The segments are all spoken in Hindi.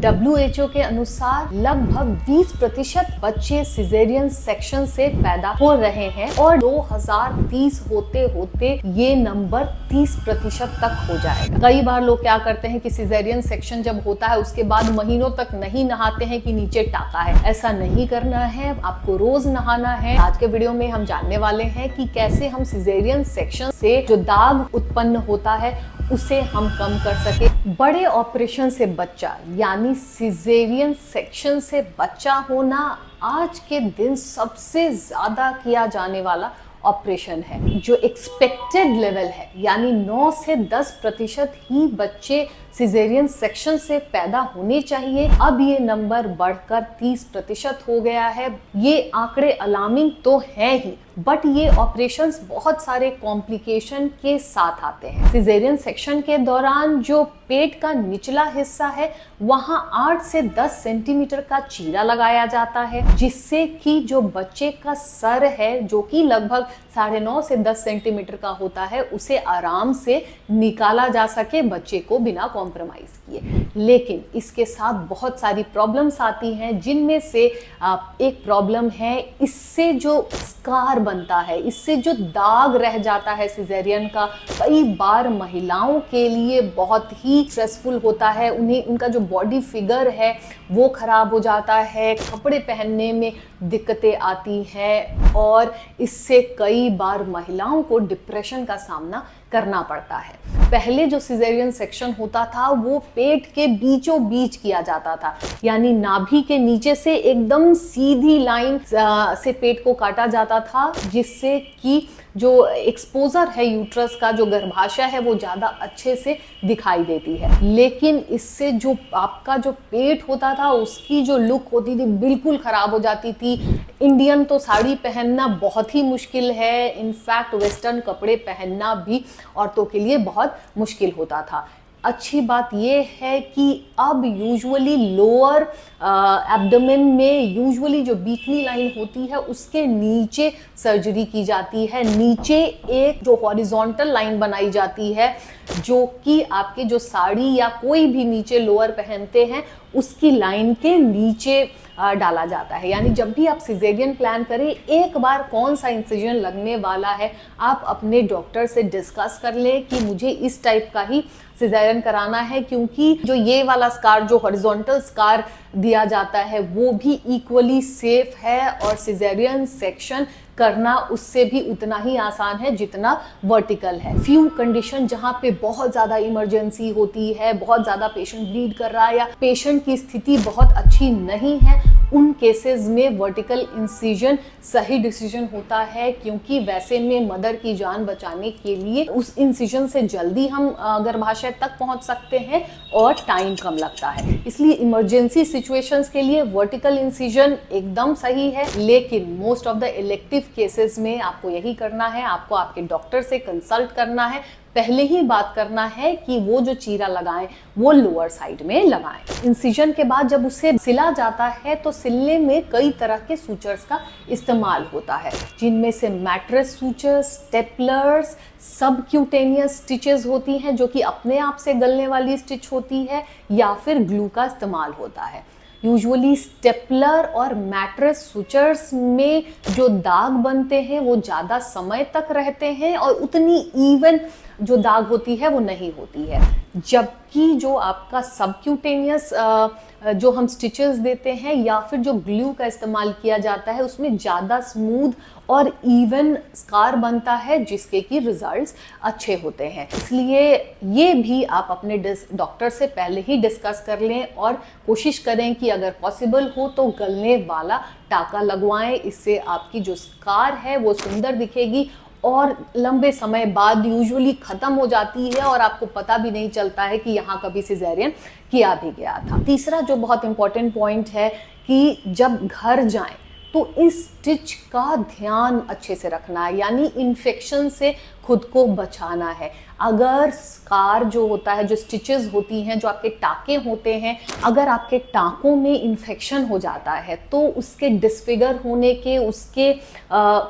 WHO के अनुसार लगभग 20% बच्चे सिजेरियन सेक्शन से पैदा हो रहे हैं और 2030 होते होते ये नंबर 30% तक हो जाएगा। कई बार लोग क्या करते हैं कि सिजेरियन सेक्शन जब होता है उसके बाद महीनों तक नहीं नहाते हैं कि नीचे टाका है। ऐसा नहीं करना है, आपको रोज नहाना है। आज के वीडियो में हम जानने वाले हैं कि कैसे हम सिजेरियन सेक्शन से जो दाग उत्पन्न होता है उसे हम कम कर सके। बड़े ऑपरेशन से बच्चा यानी सिजेरियन सेक्शन से बच्चा होना आज के दिन सबसे ज्यादा किया जाने वाला ऑपरेशन है। जो एक्सपेक्टेड लेवल है यानी 9 से 10% ही बच्चे सिजेरियन सेक्शन से पैदा होने चाहिए, अब ये नंबर बढ़कर 30% हो गया है। ये आंकड़े अलार्मिंग तो है ही, बट ये ऑपरेशंस बहुत सारे कॉम्प्लिकेशन के साथ आते हैं। सिजेरियन सेक्शन के दौरान जो पेट का निचला हिस्सा है वहां 8 से 10 सेंटीमीटर का चीरा लगाया जाता है, जिससे कि जो बच्चे का सर है जो कि लगभग 9.5 से 10 सेंटीमीटर का होता है उसे आराम से निकाला जा सके बच्चे को बिना कॉम्प्रोमाइज किए। लेकिन इसके साथ बहुत सारी प्रॉब्लम्स आती हैं, जिनमें से एक प्रॉब्लम है इससे जो स्कार बनता है, इससे जो दाग रह जाता है सिजेरियन का, कई बार महिलाओं के लिए बहुत ही स्ट्रेसफुल होता है। उन्हें उनका जो बॉडी फिगर है वो खराब हो जाता है, कपड़े पहनने में दिक्कतें आती हैं और इससे कई बार महिलाओं को डिप्रेशन का सामना करना पड़ता है। पहले जो सिजेरियन सेक्शन होता था वो पेट के बीचों बीच किया जाता था, यानी नाभि के नीचे से एकदम सीधी लाइन से पेट को काटा जाता था, जिससे कि जो एक्सपोजर है यूट्रस का, जो गर्भाशय है वो ज़्यादा अच्छे से दिखाई देती है। लेकिन इससे जो आपका जो पेट होता था उसकी जो लुक होती थी बिल्कुल ख़राब हो जाती थी। इंडियन तो साड़ी पहनना बहुत ही मुश्किल है, इनफैक्ट वेस्टर्न कपड़े पहनना भी औरतों के लिए बहुत मुश्किल होता था। अच्छी बात यह है कि अब यूजुअली लोअर एब्डोमेन में यूजुअली जो बीकनी लाइन होती है उसके नीचे सर्जरी की जाती है। नीचे एक जो हॉरिजॉन्टल लाइन बनाई जाती है जो कि आपके जो साड़ी या कोई भी नीचे लोअर पहनते हैं उसकी लाइन के नीचे डाला जाता है। यानी जब भी आप सिजेरियन प्लान करें, एक बार कौन सा इंसिजन लगने वाला है आप अपने डॉक्टर से डिस्कस कर लें कि मुझे इस टाइप का ही सिजेरियन कराना है, क्योंकि जो ये वाला स्कार, जो हॉरिजॉन्टल स्कार दिया जाता है वो भी इक्वली सेफ है और सिजेरियन सेक्शन करना उससे भी उतना ही आसान है जितना वर्टिकल है। फ्यू कंडीशन जहाँ पे बहुत ज़्यादा इमरजेंसी होती है, बहुत ज़्यादा पेशेंट ब्लीड कर रहा है या पेशेंट की स्थिति बहुत अच्छी नहीं है, उन केसेस में वर्टिकल इंसिजन सही डिसीजन होता है, क्योंकि वैसे में मदर की जान बचाने के लिए उस इंसिजन से जल्दी हम गर्भाशय तक पहुंच सकते हैं और टाइम कम लगता है। इसलिए इमरजेंसी सिचुएशंस के लिए वर्टिकल इंसिजन एकदम सही है, लेकिन most of the elective cases में आपको यही करना है, आपको आपके डॉक्टर से कंसल्ट करना है, पहले ही बात करना है कि वो जो चीरा लगाएं वो लोअर साइड में लगाएं। इंसिजन के बाद जब उसे सिला जाता है तो सिलने में कई तरह के सूचर्स का इस्तेमाल होता है, जिनमें से mattress sutures, staplers, subcutaneous stitches होती हैं जो कि अपने आप से गलने वाली स्टिच होती है, या फिर ग्लू का इस्तेमाल होता है। यूजुअली स्टेपलर और मैट्रेस सूचर्स में जो दाग बनते हैं वो ज़्यादा समय तक रहते हैं और उतनी इवन जो दाग होती है वो नहीं होती है, जबकि जो आपका सबक्यूटेनियस जो हम स्टिचेस देते हैं या फिर जो ग्लू का इस्तेमाल किया जाता है उसमें ज़्यादा स्मूथ और इवन स्कार बनता है, जिसके कि रिजल्ट्स अच्छे होते हैं। इसलिए ये भी आप अपने डॉक्टर से पहले ही डिस्कस कर लें और कोशिश करें कि अगर पॉसिबल हो तो गलने वाला टाका लगवाएं। इससे आपकी जो स्कार है वो सुंदर दिखेगी और लंबे समय बाद यूजुअली ख़त्म हो जाती है और आपको पता भी नहीं चलता है कि यहाँ कभी सिजेरियन किया भी गया था। तीसरा जो बहुत इंपॉर्टेंट पॉइंट है कि जब घर जाएं तो इस स्टिच का ध्यान अच्छे से रखना है, यानी इन्फेक्शन से खुद को बचाना है। अगर स्कार जो होता है, जो स्टिचेस होती हैं, जो आपके टाके होते हैं, अगर आपके टाकों में इन्फेक्शन हो जाता है तो उसके डिसफिगर होने के, उसके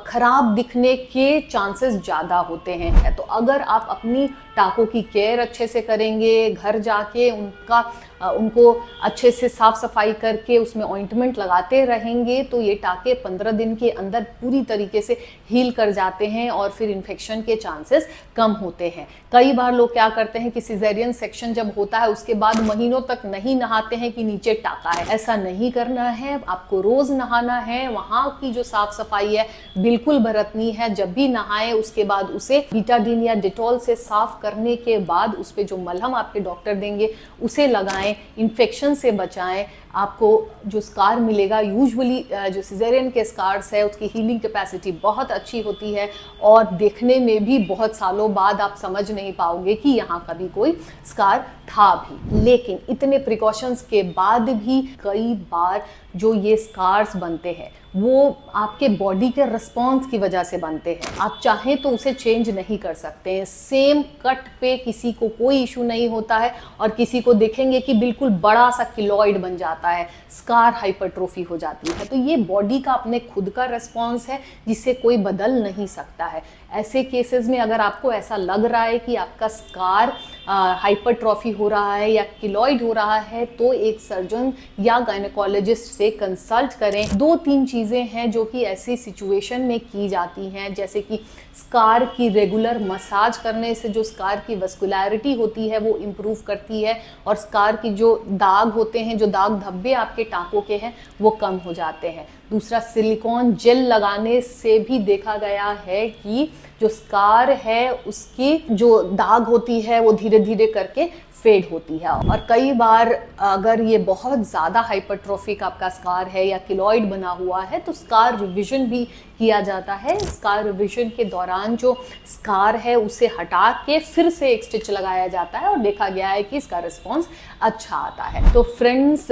खराब दिखने के चांसेस ज़्यादा होते हैं। तो अगर आप अपनी टाकों की केयर अच्छे से करेंगे, घर जाके उनका उनको अच्छे से साफ सफाई करके उसमें ऑइंटमेंट लगाते रहेंगे तो ये टाके 15 दिन के अंदर पूरी तरीके से हील कर जाते हैं और फिर इन्फेक्शन के चांसेस कम होते हैं। कई बार लोग क्या करते हैं कि सिजेरियन सेक्शन जब होता है उसके बाद महीनों तक नहीं नहाते हैं कि नीचे टाका है। ऐसा नहीं करना है, आपको रोज नहाना है, वहां की जो साफ सफाई है बिल्कुल बरतनी है। जब भी नहाएं उसके बाद उसे बीटाडीन या डिटॉल से साफ करने के बाद उस पे जो मलहम आपके डॉक्टर देंगे उसे लगाएं, इन्फेक्शन से बचाएं। आपको जो स्कार मिलेगा, यूजुअली जो सिजेरियन के स्कार्स है उसकी हीलिंग कैपेसिटी बहुत अच्छी होती है और देखने में भी बहुत सालों बाद आप समझ नहीं पाओगे कि यहाँ कभी कोई स्कार था भी। लेकिन इतने प्रिकॉशंस के बाद भी कई बार जो ये स्कार्स बनते हैं वो आपके बॉडी के रिस्पॉन्स की वजह से बनते हैं। आप चाहें तो उसे चेंज नहीं कर सकते हैं। सेम कट पे किसी को कोई इशू नहीं होता है और किसी को देखेंगे कि बिल्कुल बड़ा सा किलॉइड बन जाता है, स्कार हाइपरट्रोफी हो जाती है। तो ये बॉडी का अपने खुद का रिस्पॉन्स है जिसे कोई बदल नहीं सकता है। ऐसे केसेस में अगर आपको ऐसा लग रहा है कि आपका स्कार हाइपरट्रॉफी हो रहा है या किलॉइड हो रहा है तो एक सर्जन या गायनेकोलॉजिस्ट से कंसल्ट करें। 2-3 चीज़ें हैं जो कि ऐसी सिचुएशन में की जाती हैं, जैसे कि स्कार की रेगुलर मसाज करने से जो स्कार की वस्कुलैरिटी होती है वो इम्प्रूव करती है और स्कार की जो दाग होते हैं, जो दाग धब्बे आपके टाँकों के हैं वो कम हो जाते हैं। दूसरा, सिलिकॉन जेल लगाने से भी देखा गया है कि जो स्कार है उसकी जो दाग होती है वो धीरे धीरे करके फेड होती है। और कई बार अगर ये बहुत ज़्यादा हाइपरट्रोफिक आपका स्कार है या किलॉइड बना हुआ है तो स्कार रिविजन भी किया जाता है। स्कार रिविजन के दौरान जो स्कार है उसे हटा के फिर से एक स्टिच लगाया जाता है और देखा गया है कि इसका रिस्पॉन्स अच्छा आता है। तो फ्रेंड्स,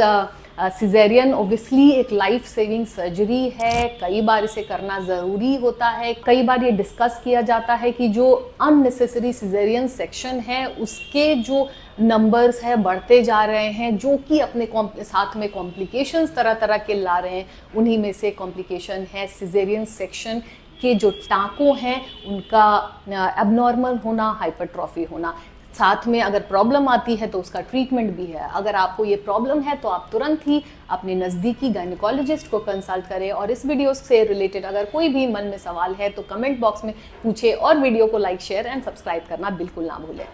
सिजेरियन ओब्वियसली एक लाइफ सेविंग सर्जरी है। कई बार इसे करना ज़रूरी होता है। कई बार ये डिस्कस किया जाता है कि जो अननेसेसरी सिजेरियन सेक्शन है उसके जो नंबर्स है बढ़ते जा रहे हैं, जो कि अपने साथ में कॉम्प्लिकेशंस तरह तरह के ला रहे हैं। उन्हीं में से कॉम्प्लिकेशन है सिजेरियन सेक्शन के जो टाँकों हैं उनका एबनॉर्मल होना, हाइपरट्रॉफी होना। साथ में अगर प्रॉब्लम आती है तो उसका ट्रीटमेंट भी है। अगर आपको ये प्रॉब्लम है तो आप तुरंत ही अपने नज़दीकी गायनेकोलॉजिस्ट को कंसल्ट करें। और इस वीडियो से रिलेटेड अगर कोई भी मन में सवाल है तो कमेंट बॉक्स में पूछे और वीडियो को लाइक, शेयर एंड सब्सक्राइब करना बिल्कुल ना भूलें।